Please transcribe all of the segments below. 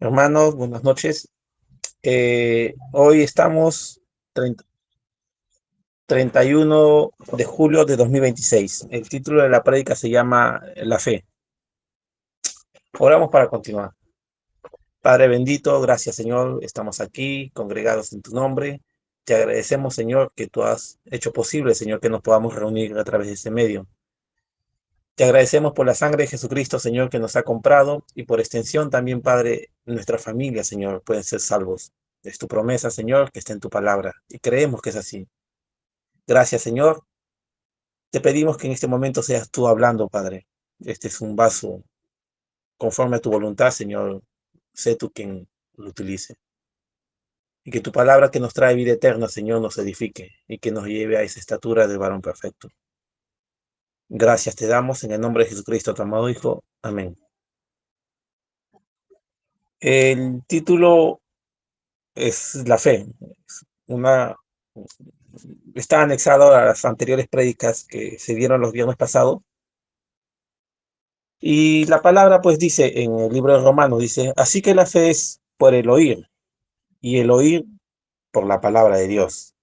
Hermanos, buenas noches. Hoy estamos 30 31 de julio de 2026. El título de la prédica se llama La fe. Oramos para continuar. Padre bendito, gracias Señor, estamos aquí congregados en tu nombre. Te agradecemos, Señor, que tú has hecho posible, Señor, que nos podamos reunir a través de este medio. Te agradecemos por la sangre de Jesucristo, Señor, que nos ha comprado y por extensión también, Padre, nuestra familia, Señor, pueden ser salvos. Es tu promesa, Señor, que está en tu palabra y creemos que es así. Gracias, Señor. Te pedimos que en este momento seas tú hablando, Padre. Este es un vaso conforme a tu voluntad, Señor. Sé tú quien lo utilice. Y que tu palabra que nos trae vida eterna, Señor, nos edifique y que nos lleve a esa estatura del varón perfecto. Gracias te damos en el nombre de Jesucristo, tu amado Hijo. Amén. El título es la fe. Una, está anexado a las anteriores prédicas que se dieron los viernes pasados. Y la palabra pues dice en el libro de Romanos, dice, así que la fe es por el oír y el oír por la palabra de Dios.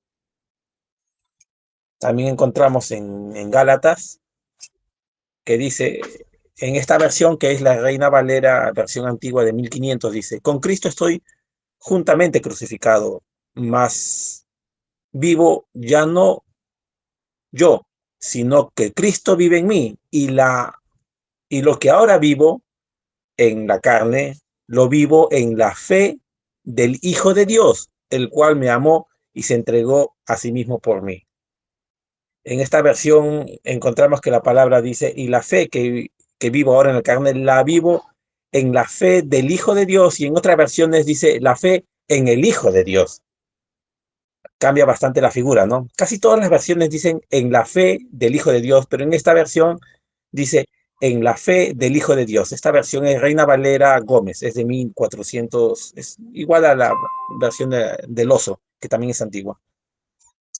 También encontramos en Gálatas que dice, en esta versión que es la Reina Valera, versión antigua de 1500, dice, con Cristo estoy juntamente crucificado, mas vivo ya no yo, sino que Cristo vive en mí y lo que ahora vivo en la carne, lo vivo en la fe del Hijo de Dios, el cual me amó y se entregó a sí mismo por mí. En esta versión encontramos que la palabra dice, y la fe que vivo ahora en la carne, la vivo en la fe del Hijo de Dios, y en otras versiones dice, la fe en el Hijo de Dios. Cambia bastante la figura, ¿no? Casi todas las versiones dicen en la fe del Hijo de Dios, pero en esta versión dice en la fe del Hijo de Dios. Esta versión es Reina Valera Gómez, es de 1400, es igual a la versión del oso, que también es antigua.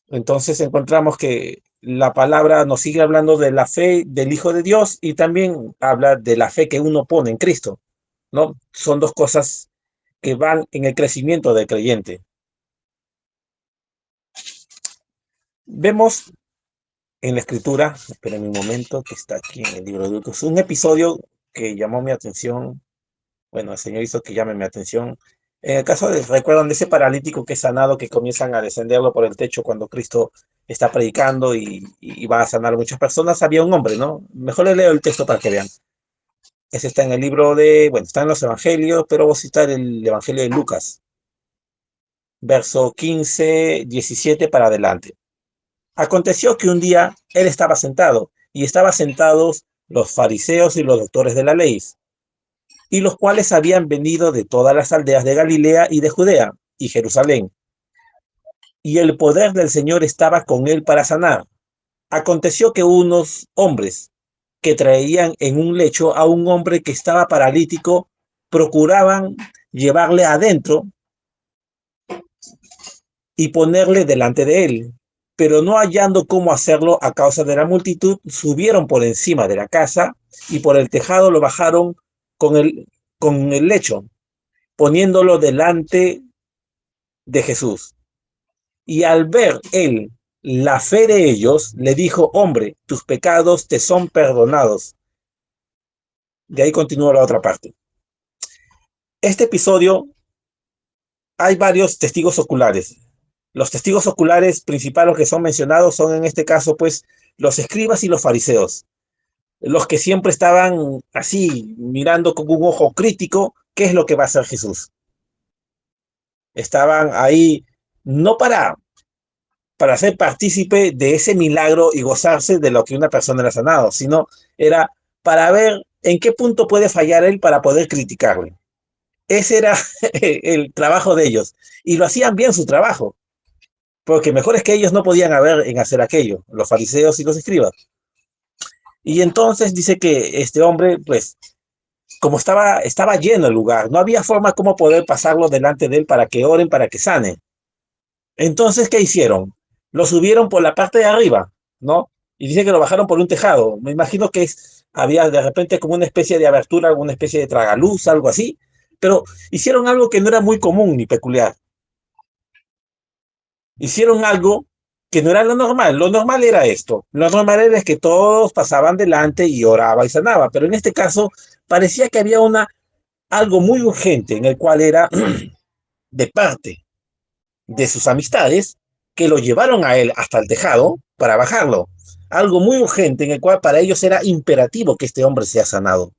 Entonces encontramos que la palabra nos sigue hablando de la fe del Hijo de Dios y también habla de la fe que uno pone en Cristo, ¿no? Son dos cosas que van en el crecimiento del creyente. Vemos en la escritura, esperen un momento, que está aquí en el libro de Lucas, un episodio que llamó mi atención. Bueno, el Señor hizo que llame mi atención. En el caso de, recuerdan de ese paralítico que es sanado, que comienzan a descenderlo por el techo cuando Cristo está predicando y va a sanar a muchas personas, había un hombre, ¿no? Mejor les leo el texto para que vean. Ese está en el libro de, bueno, está en los evangelios, pero voy a citar el evangelio de Lucas, verso 15, 17 para adelante. Aconteció que un día él estaba sentado, y estaban sentados los fariseos y los doctores de la ley, y los cuales habían venido de todas las aldeas de Galilea y de Judea y Jerusalén. Y el poder del Señor estaba con él para sanar. Aconteció que unos hombres que traían en un lecho a un hombre que estaba paralítico procuraban llevarle adentro y ponerle delante de él. Pero no hallando cómo hacerlo a causa de la multitud, subieron por encima de la casa y por el tejado lo bajaron con el lecho, poniéndolo delante de Jesús. Y al ver él la fe de ellos, le dijo, hombre, tus pecados te son perdonados. De ahí continúa la otra parte. Este episodio hay varios testigos oculares. Los testigos oculares principales que son mencionados son en este caso, pues, los escribas y los fariseos. Los que siempre estaban así, mirando con un ojo crítico, qué es lo que va a hacer Jesús. Estaban ahí no para ser partícipe de ese milagro y gozarse de lo que una persona le ha sanado, sino era para ver en qué punto puede fallar él para poder criticarle. Ese era el trabajo de ellos. Y lo hacían bien su trabajo, porque mejores que ellos no podían haber en hacer aquello, los fariseos y los escribas. Y entonces dice que este hombre, pues, como estaba lleno el lugar, no había forma como poder pasarlo delante de él para que oren, para que sane. Entonces, ¿qué hicieron? Lo subieron por la parte de arriba, ¿no? Y dice que lo bajaron por un tejado. Me imagino que había de repente como una especie de abertura, alguna especie de tragaluz, algo así. Pero hicieron algo que no era muy común ni peculiar. Hicieron algo que no era lo normal. Lo normal era esto. Lo normal era que todos pasaban delante y oraba y sanaba. Pero en este caso parecía que había algo muy urgente en el cual era de parte de sus amistades que lo llevaron a él hasta el tejado para bajarlo. Algo muy urgente en el cual para ellos era imperativo que este hombre sea sanado.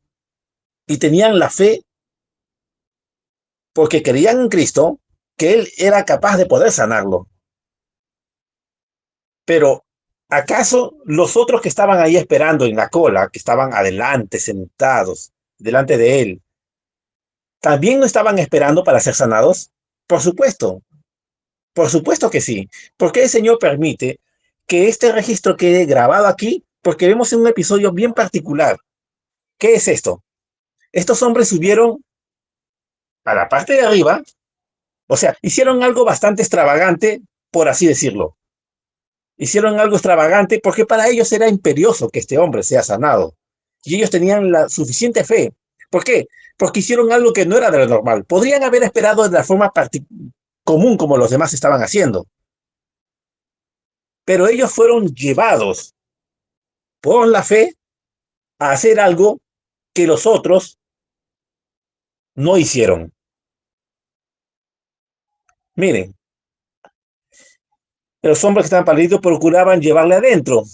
Y tenían la fe porque creían en Cristo que él era capaz de poder sanarlo. Pero ¿acaso los otros que estaban ahí esperando en la cola, que estaban adelante, sentados, delante de él, también no estaban esperando para ser sanados? Por supuesto que sí. ¿Por qué el Señor permite que este registro quede grabado aquí? Porque vemos en un episodio bien particular. ¿Qué es esto? Estos hombres subieron a la parte de arriba, o sea, hicieron algo bastante extravagante, por así decirlo. Hicieron algo extravagante porque para ellos era imperioso que este hombre sea sanado. Y ellos tenían la suficiente fe. ¿Por qué? Porque hicieron algo que no era de lo normal. Podrían haber esperado de la forma común como los demás estaban haciendo. Pero ellos fueron llevados por la fe a hacer algo que los otros no hicieron. Miren, los hombres que estaban paralíticos procuraban llevarle adentro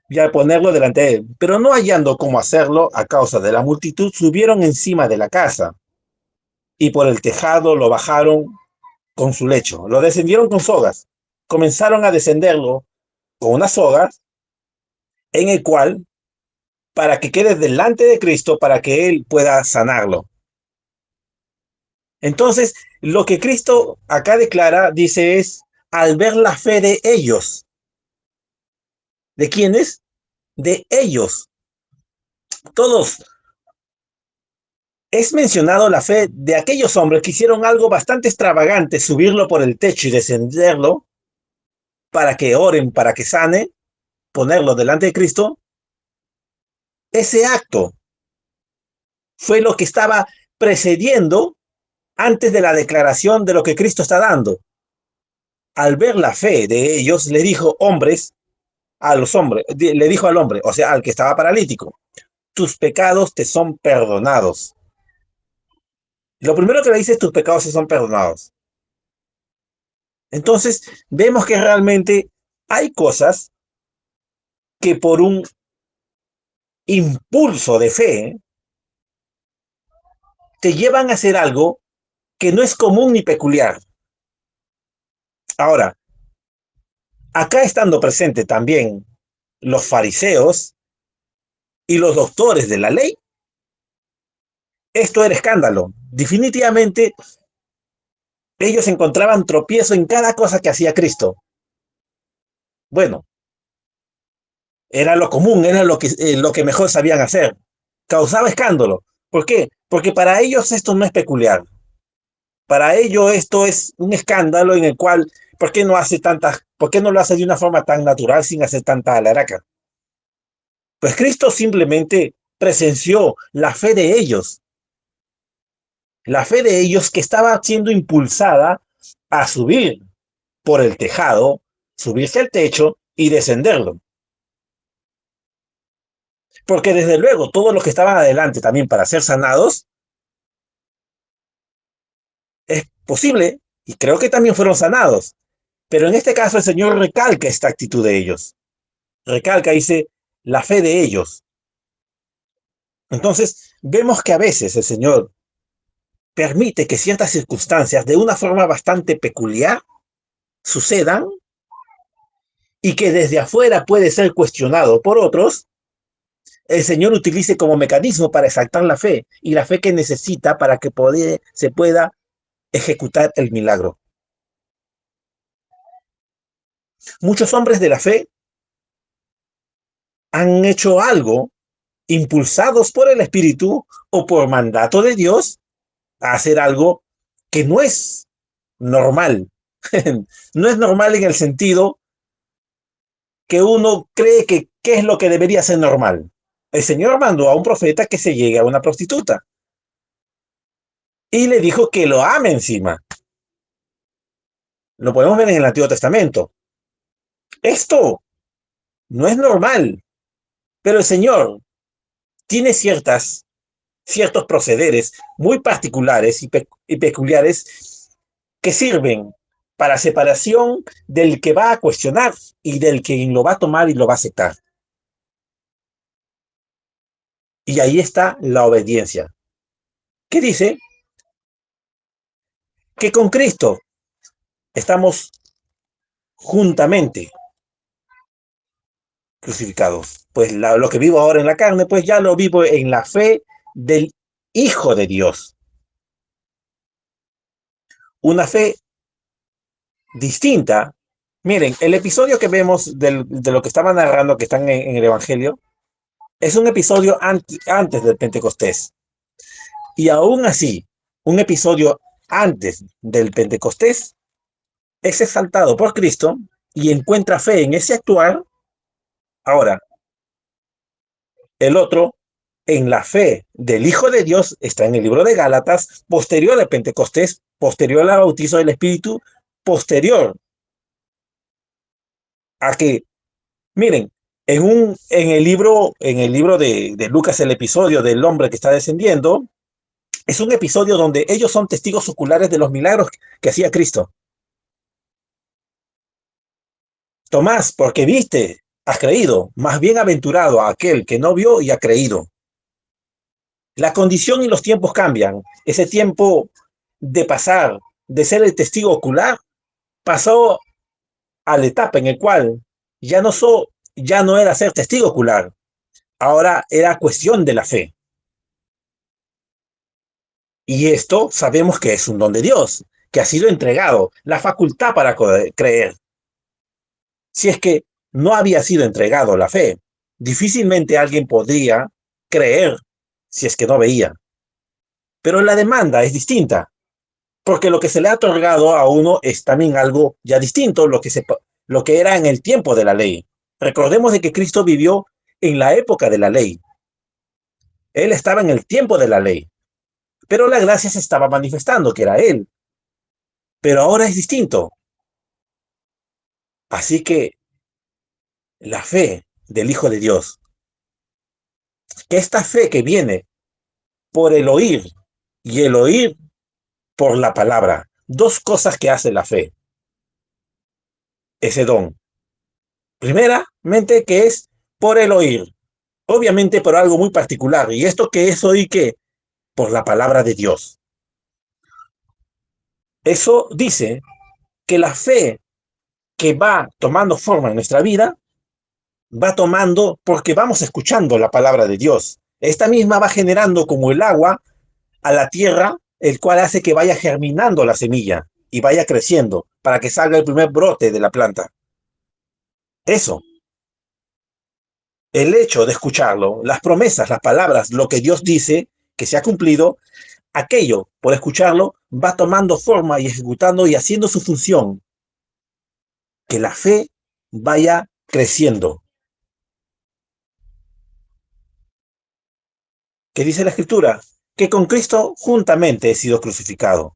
y al ponerlo delante de él, pero no hallando cómo hacerlo a causa de la multitud, subieron encima de la casa y por el tejado lo bajaron con su lecho. Lo descendieron con sogas. Comenzaron a descenderlo con unas sogas en el cual, para que quede delante de Cristo, para que Él pueda sanarlo. Entonces, lo que Cristo acá declara, dice, es al ver la fe de ellos. ¿De quiénes? De ellos. Todos. Es mencionado la fe de aquellos hombres que hicieron algo bastante extravagante, subirlo por el techo y descenderlo para que oren, para que sane, ponerlo delante de Cristo. Ese acto fue lo que estaba precediendo antes de la declaración de lo que Cristo está dando. Al ver la fe de ellos, le dijo hombres, a los hombres, le dijo al hombre, o sea, al que estaba paralítico, tus pecados te son perdonados. Lo primero que le dice es tus pecados te son perdonados. Entonces, vemos que realmente hay cosas que por un impulso de fe te llevan a hacer algo que no es común ni peculiar. Ahora, acá estando presente también los fariseos y los doctores de la ley, esto era escándalo. Definitivamente ellos encontraban tropiezo en cada cosa que hacía Cristo. Bueno, era lo común, era lo que mejor sabían hacer. Causaba escándalo. ¿Por qué? Porque para ellos esto no es peculiar. Para ellos esto es un escándalo en el cual, ¿por qué no lo hace de una forma tan natural sin hacer tanta alaraca? Pues Cristo simplemente presenció la fe de ellos que estaba siendo impulsada a subir por el tejado, subirse al techo y descenderlo. Porque desde luego todos los que estaban adelante también para ser sanados, es posible, y creo que también fueron sanados. Pero en este caso el Señor recalca esta actitud de ellos. Recalca, dice, la fe de ellos. Entonces, vemos que a veces el Señor permite que ciertas circunstancias de una forma bastante peculiar sucedan y que desde afuera puede ser cuestionado por otros, el Señor utilice como mecanismo para exaltar la fe y la fe que necesita para que se pueda ejecutar el milagro. Muchos hombres de la fe han hecho algo impulsados por el Espíritu o por mandato de Dios a hacer algo que no es normal. No es normal en el sentido que uno cree que qué es lo que debería ser normal. El Señor mandó a un profeta que se llegue a una prostituta. y le dijo que lo ame encima. Lo podemos ver en el Antiguo Testamento. Esto no es normal, pero el Señor tiene ciertos procederes muy particulares y peculiares que sirven para separación del que va a cuestionar y del que lo va a tomar y lo va a aceptar. Y ahí está la obediencia. ¿Qué dice? Que con Cristo estamos juntamente crucificados. Pues lo que vivo ahora en la carne, pues ya lo vivo en la fe del Hijo de Dios. Una fe distinta. Miren, el episodio que vemos de lo que estaba narrando, que están en el Evangelio, es un episodio antes del Pentecostés. Y aún así, un episodio antes del Pentecostés es exaltado por Cristo y encuentra fe en ese actuar. Ahora, el otro, en la fe del Hijo de Dios, está en el libro de Gálatas, posterior al Pentecostés, posterior al bautizo del Espíritu, posterior a que, miren, en el libro de Lucas, el episodio del hombre que está descendiendo, es un episodio donde ellos son testigos oculares de los milagros que hacía Cristo. Tomás, porque viste, has creído, más bienaventurado a aquel que no vio y ha creído. La condición y los tiempos cambian. Ese tiempo de pasar de ser el testigo ocular pasó a la etapa en la cual ya no era ser testigo ocular, ahora era cuestión de la fe. Y esto sabemos que es un don de Dios, que ha sido entregado, la facultad para creer. Si es que no había sido entregado la fe, difícilmente alguien podría creer si es que no veía. Pero la demanda es distinta, porque lo que se le ha otorgado a uno es también algo ya distinto, lo que era en el tiempo de la ley. Recordemos de que Cristo vivió en la época de la ley. Él estaba en el tiempo de la ley, pero la gracia se estaba manifestando, que era Él. Pero ahora es distinto. Así que la fe del Hijo de Dios, que esta fe que viene por el oír y el oír por la palabra, dos cosas que hace la fe, ese don. Primeramente, que es por el oír, obviamente por algo muy particular. ¿Y esto que es oír qué? Por la palabra de Dios. Eso dice que la fe que va tomando forma en nuestra vida, va tomando porque vamos escuchando la palabra de Dios. Esta misma va generando como el agua a la tierra, el cual hace que vaya germinando la semilla y vaya creciendo para que salga el primer brote de la planta. Eso, el hecho de escucharlo, las promesas, las palabras, lo que Dios dice que se ha cumplido, aquello, por escucharlo, va tomando forma y ejecutando y haciendo su función, que la fe vaya creciendo. ¿Qué dice la Escritura? Que con Cristo juntamente he sido crucificado.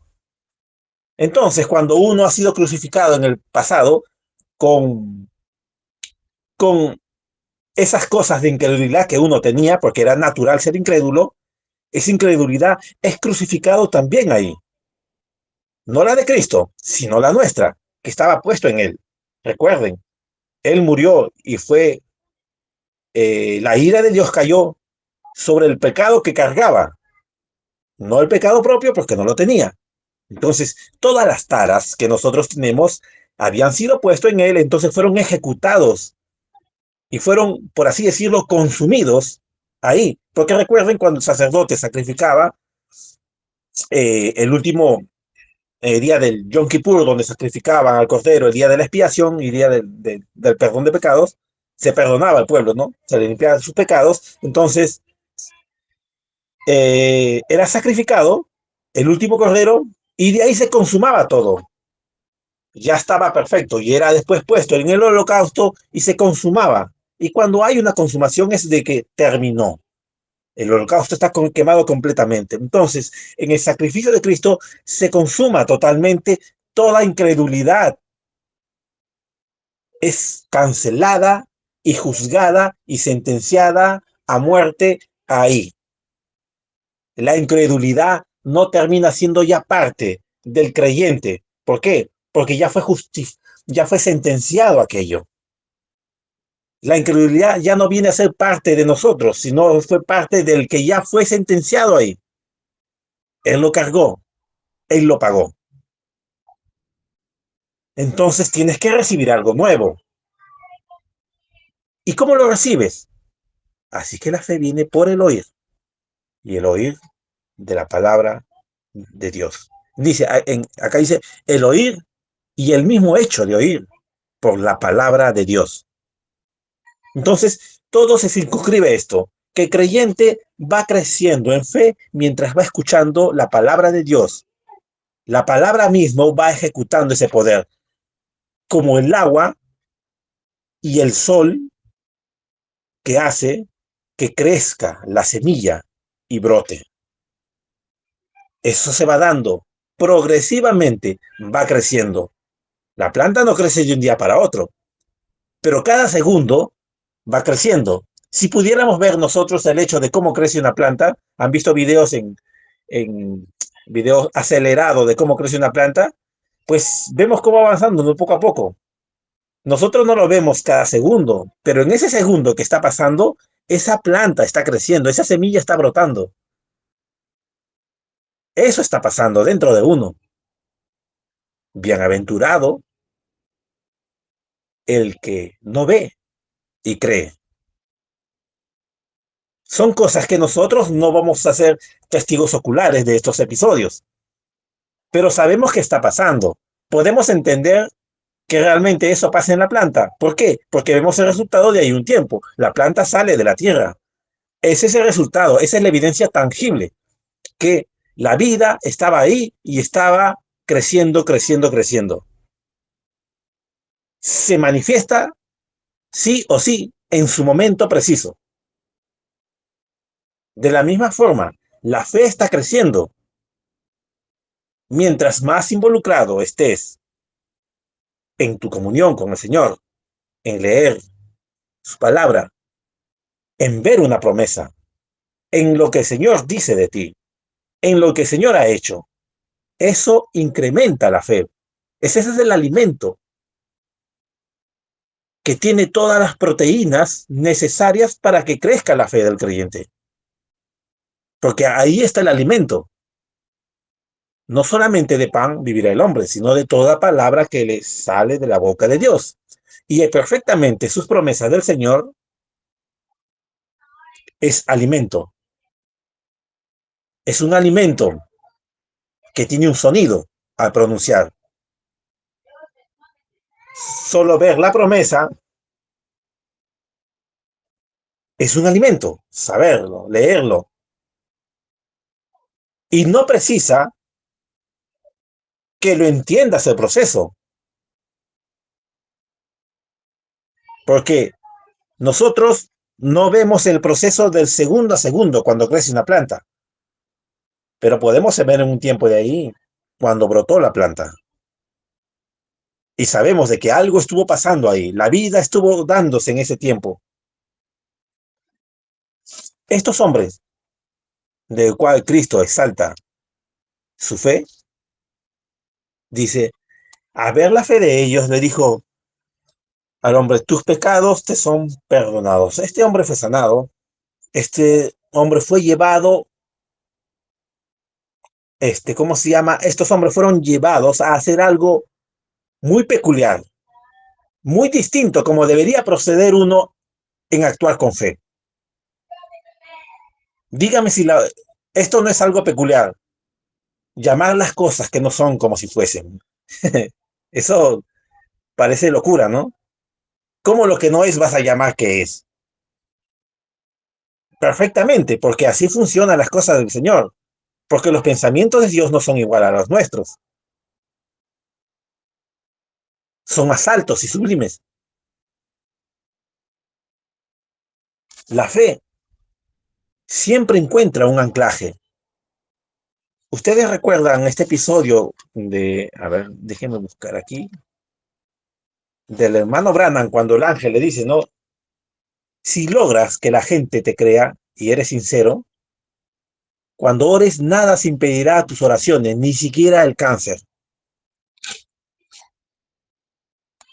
Entonces, cuando uno ha sido crucificado en el pasado con, con esas cosas de incredulidad que uno tenía, porque era natural ser incrédulo, esa incredulidad es crucificado también ahí. No la de Cristo, sino la nuestra, que estaba puesto en Él. Recuerden, Él murió y fue, la ira de Dios cayó sobre el pecado que cargaba, no el pecado propio porque no lo tenía. Entonces, todas las taras que nosotros tenemos habían sido puestos en Él, entonces fueron ejecutados y fueron, por así decirlo, consumidos ahí. Porque recuerden cuando el sacerdote sacrificaba el último día del Yom Kippur, donde sacrificaban al cordero el día de la expiación y día del perdón de pecados, se perdonaba al pueblo, ¿no? Se le limpiaba sus pecados. Entonces, era sacrificado el último cordero y de ahí se consumaba todo. Ya estaba perfecto y era después puesto en el holocausto y se consumaba. Y cuando hay una consumación es de que terminó. El holocausto está quemado completamente. Entonces, en el sacrificio de Cristo se consuma totalmente toda incredulidad. Es cancelada y juzgada y sentenciada a muerte ahí. La incredulidad no termina siendo ya parte del creyente. ¿Por qué? Porque ya fue sentenciado aquello. La incredulidad ya no viene a ser parte de nosotros, sino fue parte del que ya fue sentenciado ahí. Él lo cargó, él lo pagó. Entonces tienes que recibir algo nuevo. ¿Y cómo lo recibes? Así que la fe viene por el oír, y el oír de la palabra de Dios. Dice, acá dice, el oír y el mismo hecho de oír por la palabra de Dios. Entonces, todo se circunscribe esto, que el creyente va creciendo en fe mientras va escuchando la palabra de Dios. La palabra mismo va ejecutando ese poder, como el agua y el sol que hace que crezca la semilla y brote. Eso se va dando progresivamente, va creciendo. La planta no crece de un día para otro, pero cada segundo va creciendo. Si pudiéramos ver nosotros el hecho de cómo crece una planta, han visto videos en videos acelerados de cómo crece una planta, pues vemos cómo va avanzando ¿no? Poco a poco. Nosotros no lo vemos cada segundo, pero en ese segundo que está pasando, esa planta está creciendo, esa semilla está brotando. Eso está pasando dentro de uno. Bienaventurado el que no ve y cree. Son cosas que nosotros no vamos a ser testigos oculares de estos episodios, pero sabemos que está pasando. Podemos entender que realmente eso pasa en la planta. ¿Por qué? Porque vemos el resultado de ahí un tiempo. La planta sale de la tierra. Ese es el resultado, esa es la evidencia tangible, que la vida estaba ahí y estaba creciendo, creciendo, creciendo. Se manifiesta sí o sí en su momento preciso. De la misma forma, la fe está creciendo. Mientras más involucrado estés en tu comunión con el Señor, en leer su palabra, en ver una promesa, en lo que el Señor dice de ti, en lo que el Señor ha hecho, eso incrementa la fe. Ese es el alimento que tiene todas las proteínas necesarias para que crezca la fe del creyente. Porque ahí está el alimento. No solamente de pan vivirá el hombre, sino de toda palabra que le sale de la boca de Dios. Y perfectamente sus promesas del Señor es alimento. Es un alimento que tiene un sonido al pronunciar. Solo ver la promesa es un alimento, saberlo, leerlo. Y no precisa que lo entiendas el proceso, porque nosotros no vemos el proceso del segundo a segundo cuando crece una planta, pero podemos ver en un tiempo de ahí cuando brotó la planta. Y sabemos de que algo estuvo pasando ahí, la vida estuvo dándose en ese tiempo. Estos hombres, del cual Cristo exalta su fe, dice, a ver la fe de ellos, le dijo al hombre, tus pecados te son perdonados. Este hombre fue sanado, este hombre fue llevado, ¿cómo se llama? Estos hombres fueron llevados a hacer algo muy peculiar, muy distinto como debería proceder uno en actuar con fe. Dígame si esto no es algo peculiar, llamar las cosas que no son como si fuesen. Eso parece locura, ¿no? ¿Cómo lo que no es vas a llamar que es? Perfectamente, porque así funcionan las cosas del Señor, porque los pensamientos de Dios no son igual a los nuestros, son más altos y sublimes. La fe siempre encuentra un anclaje. Ustedes recuerdan este episodio a ver, déjenme buscar aquí, del hermano Branham, cuando el ángel le dice, no, si logras que la gente te crea y eres sincero, cuando ores nada se impedirá a tus oraciones, ni siquiera el cáncer.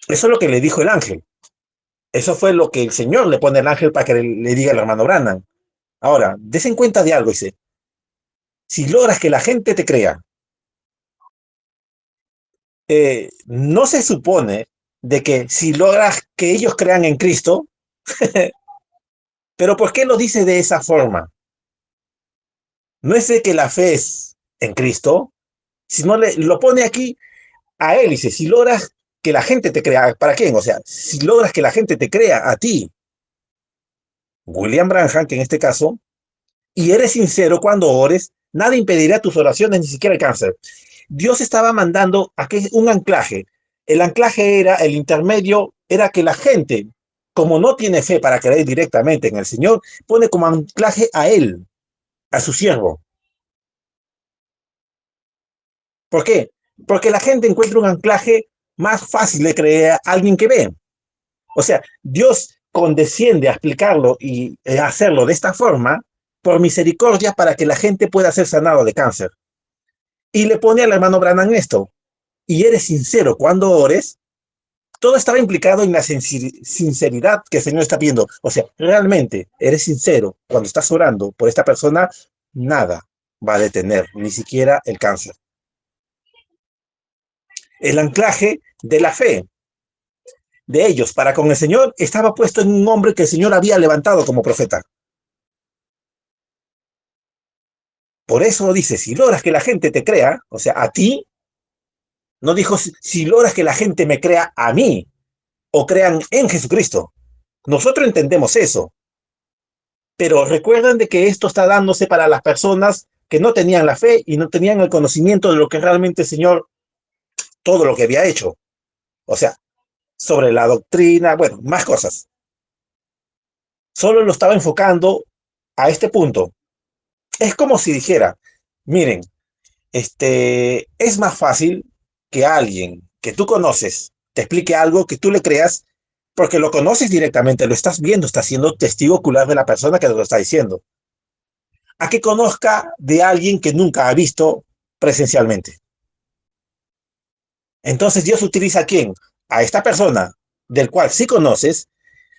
Eso es lo que le dijo el ángel. Eso fue lo que el Señor le pone al ángel para que le diga al hermano Branham. Ahora, desen cuenta de algo, dice, si logras que la gente te crea, no se supone de que si logras que ellos crean en Cristo, pero ¿por qué lo dice de esa forma? No es de que la fe es en Cristo, sino lo pone aquí a él, dice, si logras que la gente te crea, ¿para quién? O sea, si logras que la gente te crea a ti, William Branham, que en este caso, y eres sincero cuando ores, nada impedirá tus oraciones, ni siquiera el cáncer. Dios estaba mandando aquí un anclaje. El anclaje era, el intermedio, era que la gente, como no tiene fe para creer directamente en el Señor, pone como anclaje a él, a su siervo. ¿Por qué? Porque la gente encuentra un anclaje más fácil de creer a alguien que ve. O sea, Dios condesciende a explicarlo y hacerlo de esta forma por misericordia para que la gente pueda ser sanado de cáncer. Y le pone al hermano Branham esto. Y eres sincero cuando ores. Todo estaba implicado en la sinceridad que el Señor está pidiendo. O sea, realmente eres sincero cuando estás orando por esta persona, nada va a detener, ni siquiera el cáncer. El anclaje de la fe de ellos para con el Señor estaba puesto en un hombre que el Señor había levantado como profeta. Por eso dice, si logras que la gente te crea, o sea, a ti, no dijo si logras que la gente me crea a mí o crean en Jesucristo. Nosotros entendemos eso, pero recuerden de que esto está dándose para las personas que no tenían la fe y no tenían el conocimiento de lo que realmente el Señor, todo lo que había hecho. O sea, sobre la doctrina, bueno, más cosas. Solo lo estaba enfocando a este punto. Es como si dijera, miren, es más fácil que alguien que tú conoces te explique algo que tú le creas porque lo conoces directamente, lo estás viendo, estás siendo testigo ocular de la persona que te lo está diciendo, a que conozca de alguien que nunca ha visto presencialmente. Entonces Dios utiliza ¿a quién? A esta persona del cual sí conoces,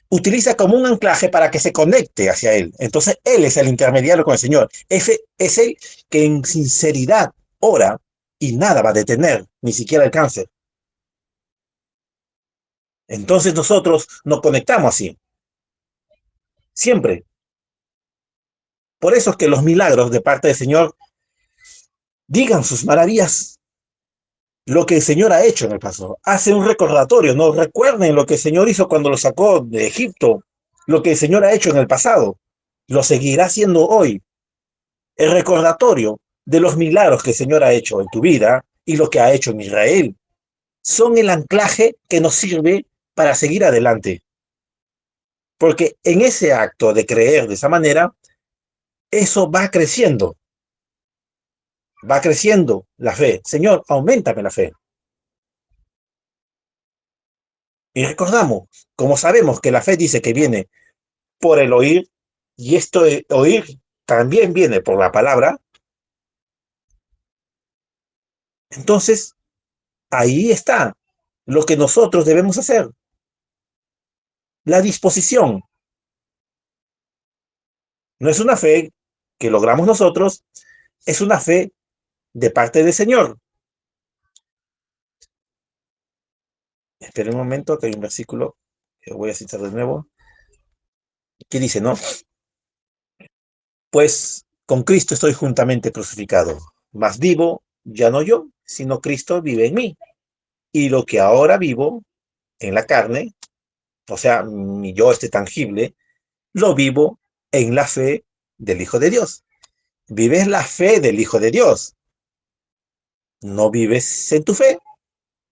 utiliza como un anclaje para que se conecte hacia él. Entonces él es el intermediario con el Señor. Ese es el que en sinceridad ora y nada va a detener, ni siquiera el cáncer. Entonces nosotros nos conectamos así, siempre. Por eso es que los milagros de parte del Señor digan sus maravillas, lo que el Señor ha hecho en el pasado. Hace un recordatorio, ¿no? Recuerden lo que el Señor hizo cuando lo sacó de Egipto, lo que el Señor ha hecho en el pasado, lo seguirá haciendo hoy. El recordatorio de los milagros que el Señor ha hecho en tu vida y lo que ha hecho en Israel son el anclaje que nos sirve para seguir adelante. Porque en ese acto de creer de esa manera, eso va creciendo la fe. Señor, auméntame la fe. Y recordamos, como sabemos que la fe dice que viene por el oír, y esto de oír también viene por la palabra, entonces ahí está lo que nosotros debemos hacer. La disposición. No es una fe que logramos nosotros, es una fe de parte del Señor. Espera un momento, que hay un versículo que voy a citar de nuevo, que dice, ¿no? Pues con Cristo estoy juntamente crucificado, mas vivo ya no yo, sino Cristo vive en mí. Y lo que ahora vivo en la carne, o sea, mi yo tangible, lo vivo en la fe del Hijo de Dios. Vives la fe del Hijo de Dios. No vives en tu fe.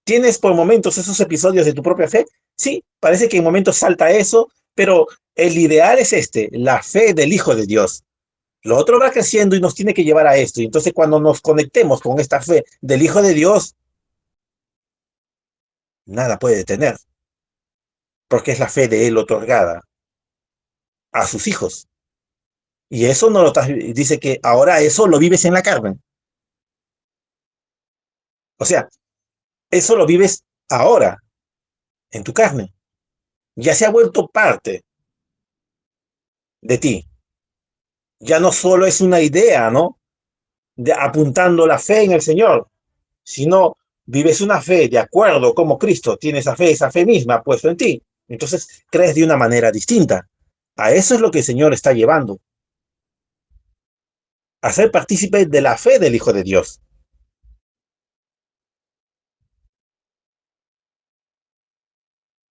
¿Tienes por momentos esos episodios de tu propia fe? Sí, parece que en momentos salta eso, pero el ideal es la fe del Hijo de Dios. Lo otro va creciendo y nos tiene que llevar a esto. Y entonces cuando nos conectemos con esta fe del Hijo de Dios, nada puede detener, porque es la fe de Él otorgada a sus hijos. Y eso no lo dice que ahora eso lo vives en la carne. O sea, eso lo vives ahora, en tu carne. Ya se ha vuelto parte de ti. Ya no solo es una idea, ¿no? De apuntando la fe en el Señor, sino vives una fe de acuerdo como Cristo tiene esa fe misma puesto en ti. Entonces crees de una manera distinta. A eso es lo que el Señor está llevando, a ser partícipe de la fe del Hijo de Dios.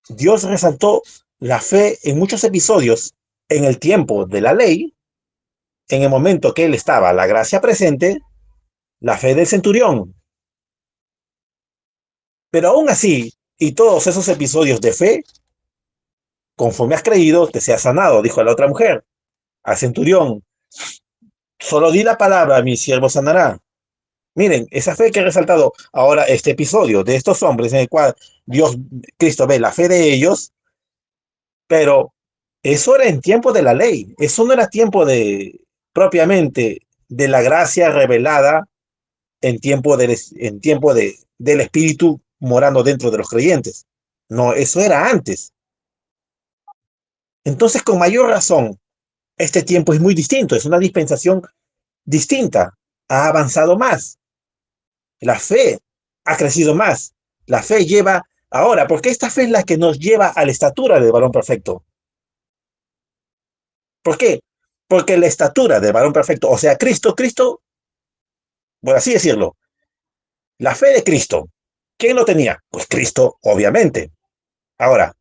Dios resaltó la fe en muchos episodios en el tiempo de la ley, en el momento que él estaba la gracia presente, la fe del centurión. Pero aún así, y todos esos episodios de fe, conforme has creído, te seas sanado, dijo a la otra mujer, al centurión, solo di la palabra, mi siervo sanará. Miren, esa fe que he resaltado ahora, este episodio de estos hombres en el cual Dios, Cristo ve la fe de ellos, pero eso era en tiempo de la ley, eso no era tiempo de propiamente de la gracia revelada en tiempo del Espíritu morando dentro de los creyentes. No, eso era antes. Entonces, con mayor razón, este tiempo es muy distinto, es una dispensación distinta, ha avanzado más, la fe ha crecido más, la fe lleva ahora, porque esta fe es la que nos lleva a la estatura del varón perfecto. ¿Por qué? Porque la estatura del varón perfecto, o sea, Cristo, por así decirlo, la fe de Cristo, ¿quién lo tenía? Pues Cristo, obviamente. Ahora,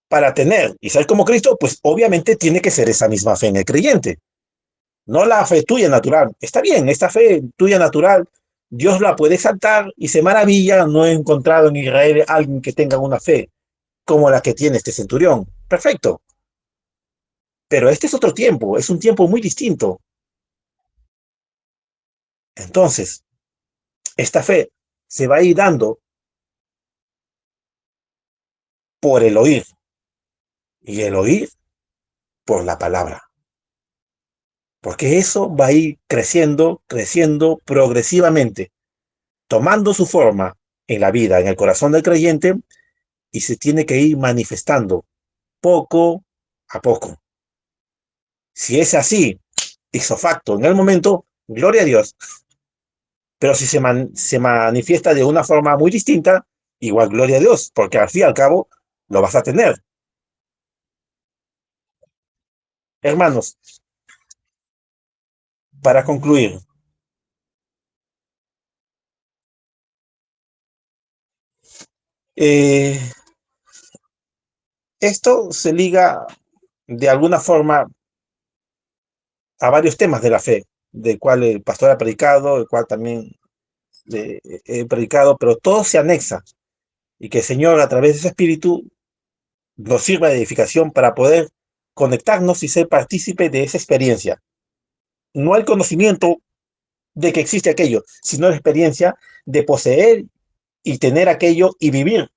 para tener y ser como Cristo, pues obviamente tiene que ser esa misma fe en el creyente, no la fe tuya natural. Está bien, esta fe tuya natural, Dios la puede exaltar y se maravilla. No he encontrado en Israel alguien que tenga una fe como la que tiene este centurión. Perfecto. Pero este es otro tiempo, es un tiempo muy distinto. Entonces, esta fe se va a ir dando por el oír y el oír por la palabra. Porque eso va a ir creciendo, creciendo progresivamente, tomando su forma en la vida, en el corazón del creyente, y se tiene que ir manifestando poco a poco. Si es así, ipso facto, en el momento, gloria a Dios. Pero si se manifiesta de una forma muy distinta, igual gloria a Dios, porque al fin y al cabo lo vas a tener. Hermanos, para concluir, eh, esto se liga de alguna forma a varios temas de la fe, del cual el pastor ha predicado, el cual también he predicado, pero todo se anexa y que el Señor a través de ese espíritu nos sirva de edificación para poder conectarnos y ser partícipe de esa experiencia. No el conocimiento de que existe aquello, sino la experiencia de poseer y tener aquello y vivir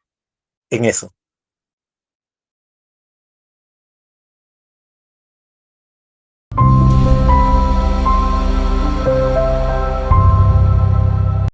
en eso.